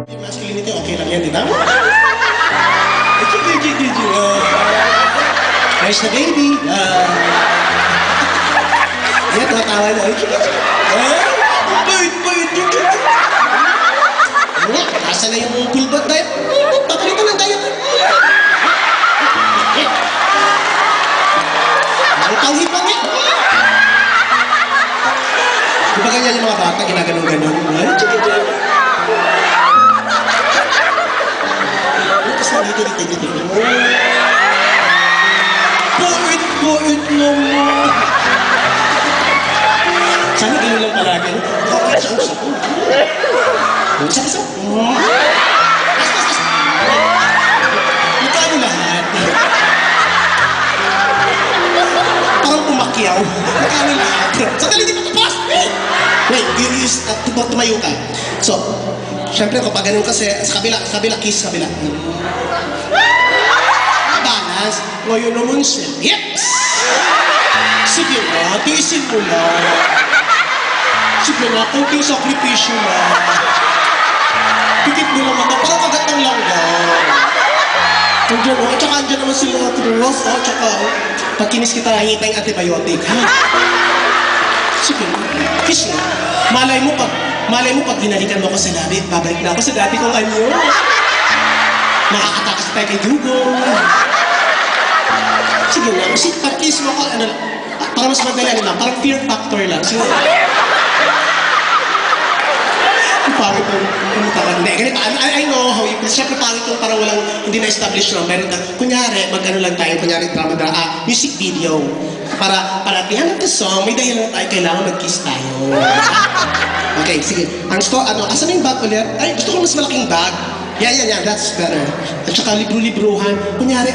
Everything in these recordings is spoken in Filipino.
Masculinity, okay lang yan, di ba? Nice na baby. Yan, tumatawa na. Asa na yung pulbat diet? Papalitan ng diet. Ang tawid pa nga. Di ba ganyan yung mga bata, ginaganon-ganon? Tapos na dito. Buit naman. Sana gano'n lang palagi. Bakit sa usap ko? Usap. Magkano lahat? Parang pumakyaw. Magkano lahat? Sandali, di pa tapos! Wait, tumayo ka. So, syempre kapag ganun kasi, sa kabila, kiss sa kabila. Balance. Ngayon naman siya. Yes! Sige na, tiisin mo na. Sige na, kunting sakripisyo na. Pikit mo naman na, parang kagatang langgan. Andiyan, at saka andyan naman sila truwas, at saka pag kinis kita, hingita yung antibiotic. Sige na, kiss na. Malay mo pag dinalikan mo ako sa labi, babalik na ako sa dati kong anyo. Makakatakas tayo kay Dugong. Sige na, kasi pag kiss mo ako, para mas madali lang, parang fear factor lang. So, pangit yung umutakan. Ganito, I know how you feel. Siyempre pangit yung parang walang, hindi na-establish lang. Meron na, kunyari, mag-ano lang tayo, kunyari drama, music video. Para at the end of the song, may dahilan tayo, kailangan mag-kiss tayo. Okay, sige. Ang gusto, asan na yung bag ulit? Ay, gusto ko mas malaking bag. Yan, that's better. At saka libro-libruhan. Kunyari,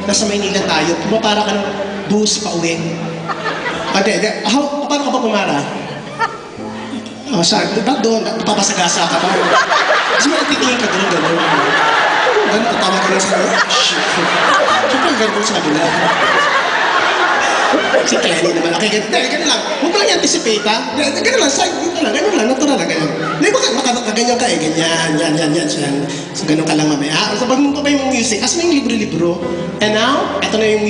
nasa Maynila tayo, pumapara ka ng bus pa uwi. Paano ka ba pumara? Saan? Ba't doon? Papasagasa ka ba? Kasi malatitingin ka doon, gano'n. Gano'n, tatawa ka lang sa doon. Siyempre, gano'n sa kabila. Si Kenny naman. Okay, gano'n lang. Huwag mo lang i-anticipate, ha? Gano'n lang, gano'n lang, natural lang, gano'n. Hindi ba makaganyan ka, ganyan. So, gano'n ka lang mamaya. So, pag mo pa yung music, asan na yung libro-libro? And now, eto na yung music.